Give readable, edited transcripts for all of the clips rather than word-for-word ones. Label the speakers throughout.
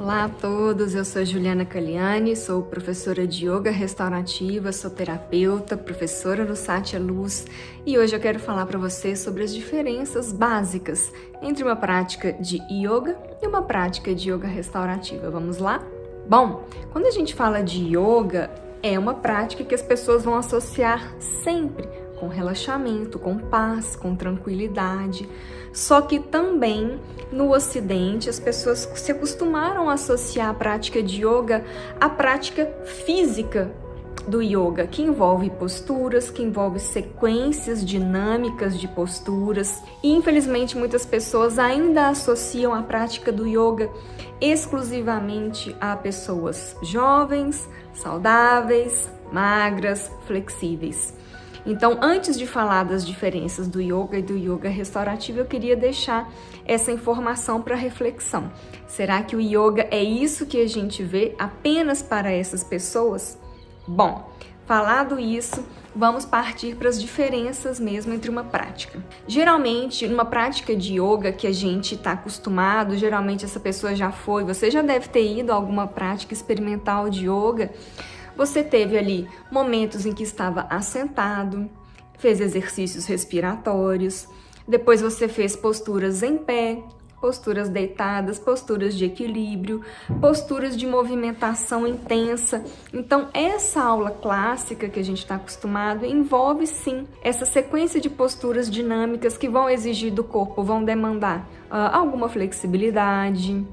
Speaker 1: Olá a todos, eu sou Juliana Caliani, sou professora de Yoga Restaurativa, sou terapeuta, professora no Satya Luz e hoje eu quero falar para você sobre as diferenças básicas entre uma prática de Yoga e uma prática de Yoga Restaurativa. Vamos lá? Bom, quando a gente fala de Yoga, é uma prática que as pessoas vão associar sempre com relaxamento, com paz, com tranquilidade. Só que também no Ocidente as pessoas se acostumaram a associar a prática de yoga à prática física do yoga, que envolve posturas, que envolve sequências dinâmicas de posturas. E infelizmente muitas pessoas ainda associam a prática do yoga exclusivamente a pessoas jovens, saudáveis, magras, flexíveis. Então, antes de falar das diferenças do yoga e do yoga restaurativo, eu queria deixar essa informação para reflexão. Será que o yoga é isso que a gente vê apenas para essas pessoas? Bom, falado isso, vamos partir para as diferenças mesmo entre uma prática. Geralmente, numa prática de yoga que a gente está acostumado, geralmente essa pessoa já foi, você já deve ter ido a alguma prática experimental de yoga. Você teve ali momentos em que estava assentado, fez exercícios respiratórios, depois você fez posturas em pé, posturas deitadas, posturas de equilíbrio, posturas de movimentação intensa. Então, essa aula clássica que a gente está acostumado envolve sim essa sequência de posturas dinâmicas que vão exigir do corpo, vão demandar alguma flexibilidade,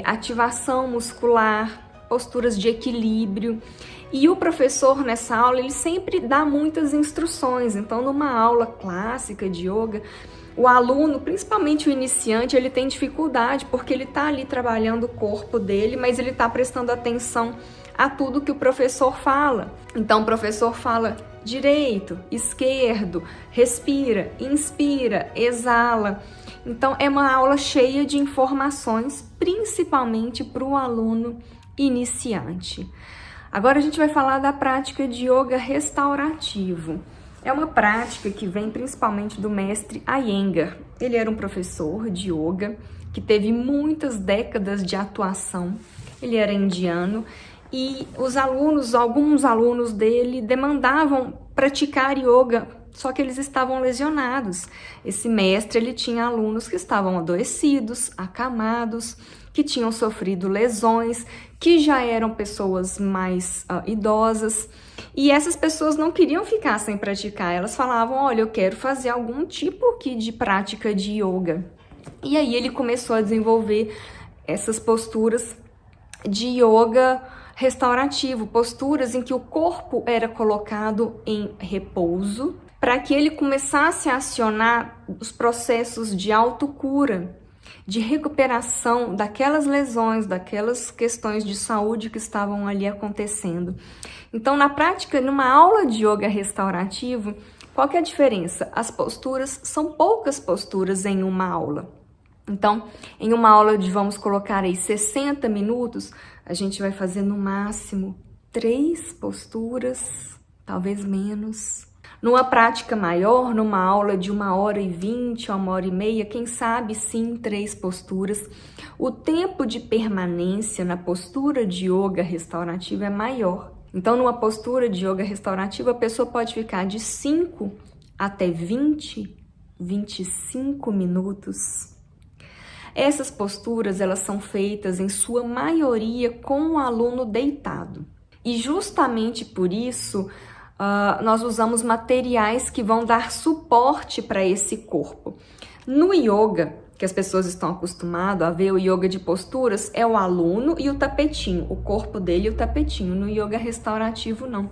Speaker 1: ativação muscular, posturas de equilíbrio. E o professor nessa aula, ele sempre dá muitas instruções. Então, numa aula clássica de yoga, o aluno, principalmente o iniciante, ele tem dificuldade porque ele está ali trabalhando o corpo dele, mas ele está prestando atenção a tudo que o professor fala. Então, o professor fala direito, esquerdo, respira, inspira, exala. Então, é uma aula cheia de informações, principalmente para o aluno iniciante. Agora a gente vai falar da prática de yoga restaurativo. É uma prática que vem principalmente do mestre Iyengar. Ele era um professor de yoga que teve muitas décadas de atuação. Ele era indiano e alguns alunos dele demandavam praticar yoga, só que eles estavam lesionados. Esse mestre, ele tinha alunos que estavam adoecidos, acamados, que tinham sofrido lesões, que já eram pessoas mais idosas. E essas pessoas não queriam ficar sem praticar. Elas falavam, olha, eu quero fazer algum tipo aqui de prática de yoga. E aí ele começou a desenvolver essas posturas de yoga restaurativo, posturas em que o corpo era colocado em repouso, para que ele começasse a acionar os processos de autocura, de recuperação daquelas lesões, daquelas questões de saúde que estavam ali acontecendo. Então, na prática, numa aula de yoga restaurativo, qual que é a diferença? As posturas, são poucas posturas em uma aula. Então, em uma aula de, vamos colocar aí, 60 minutos, a gente vai fazer no máximo 3 posturas, talvez menos. Numa prática maior, numa aula de 1h20 a 1h30, quem sabe sim 3 posturas, o tempo de permanência na postura de yoga restaurativa é maior. Então, numa postura de yoga restaurativa, a pessoa pode ficar de 5 até 20, 25 minutos. Essas posturas, elas são feitas em sua maioria com o aluno deitado. E justamente por isso, nós usamos materiais que vão dar suporte para esse corpo. No yoga, que as pessoas estão acostumadas a ver, o yoga de posturas, é o aluno e o tapetinho, o corpo dele e o tapetinho. No yoga restaurativo, não.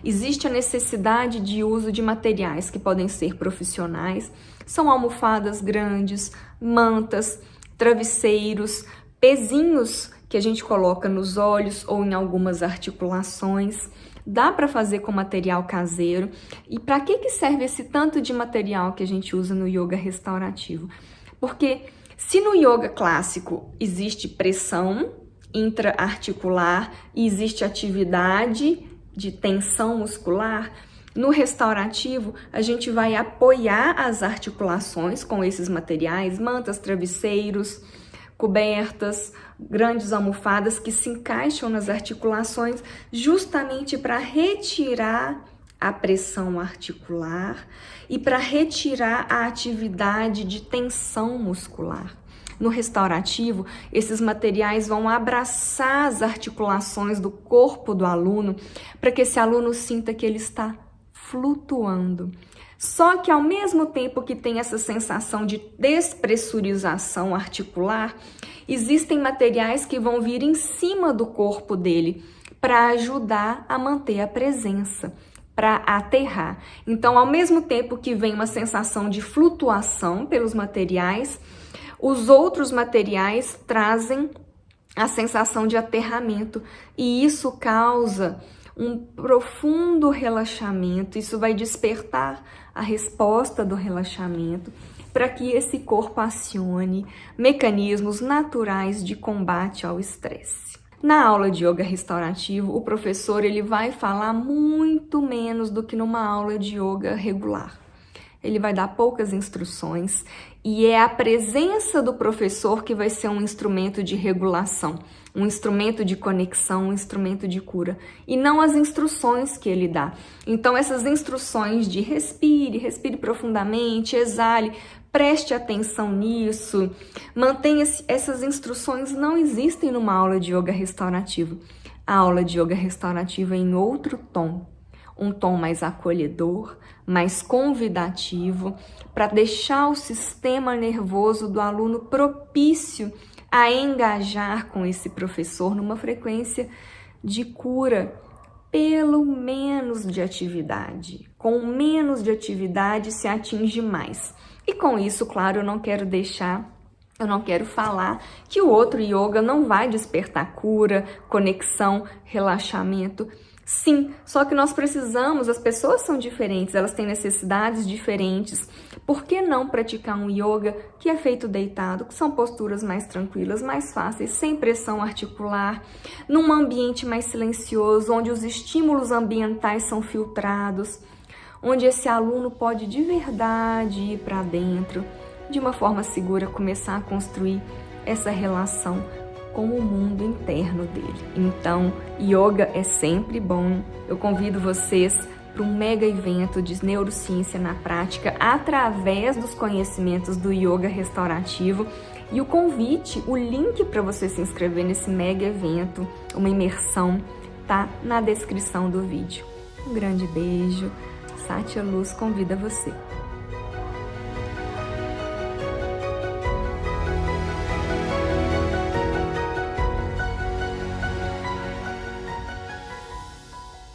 Speaker 1: Existe a necessidade de uso de materiais que podem ser profissionais, são almofadas grandes, mantas, travesseiros, pezinhos que a gente coloca nos olhos ou em algumas articulações. Dá para fazer com material caseiro. E para que serve esse tanto de material que a gente usa no yoga restaurativo? Porque se no yoga clássico existe pressão intra-articular e existe atividade de tensão muscular, no restaurativo a gente vai apoiar as articulações com esses materiais, mantas, travesseiros, cobertas, grandes almofadas que se encaixam nas articulações justamente para retirar a pressão articular e para retirar a atividade de tensão muscular. No restaurativo, esses materiais vão abraçar as articulações do corpo do aluno para que esse aluno sinta que ele está flutuando. Só que ao mesmo tempo que tem essa sensação de despressurização articular, existem materiais que vão vir em cima do corpo dele para ajudar a manter a presença, para aterrar. Então, ao mesmo tempo que vem uma sensação de flutuação pelos materiais, os outros materiais trazem a sensação de aterramento e isso causa um profundo relaxamento. Isso vai despertar a resposta do relaxamento para que esse corpo acione mecanismos naturais de combate ao estresse. Na aula de yoga restaurativo, o professor ele vai falar muito menos do que numa aula de yoga regular. Ele vai dar poucas instruções e é a presença do professor que vai ser um instrumento de regulação, um instrumento de conexão, um instrumento de cura, e não as instruções que ele dá. Então, essas instruções de respire profundamente, exale, preste atenção nisso, mantenha essas instruções não existem numa aula de yoga restaurativo. A aula de yoga restaurativo é em outro tom. Um tom mais acolhedor, mais convidativo, para deixar o sistema nervoso do aluno propício a engajar com esse professor numa frequência de cura, pelo menos de atividade. Com menos de atividade se atinge mais. E com isso, claro, eu não quero falar que o outro yoga não vai despertar cura, conexão, relaxamento. Sim, só que nós precisamos, as pessoas são diferentes, elas têm necessidades diferentes. Por que não praticar um yoga que é feito deitado, que são posturas mais tranquilas, mais fáceis, sem pressão articular, num ambiente mais silencioso, onde os estímulos ambientais são filtrados, onde esse aluno pode de verdade ir para dentro, de uma forma segura, começar a construir essa relação com o mundo interno dele. Então, yoga é sempre bom. Eu convido vocês para um mega evento de neurociência na prática através dos conhecimentos do yoga restaurativo. E o convite, o link para você se inscrever nesse mega evento, uma imersão, tá na descrição do vídeo. Um grande beijo. Satya Luz convida você.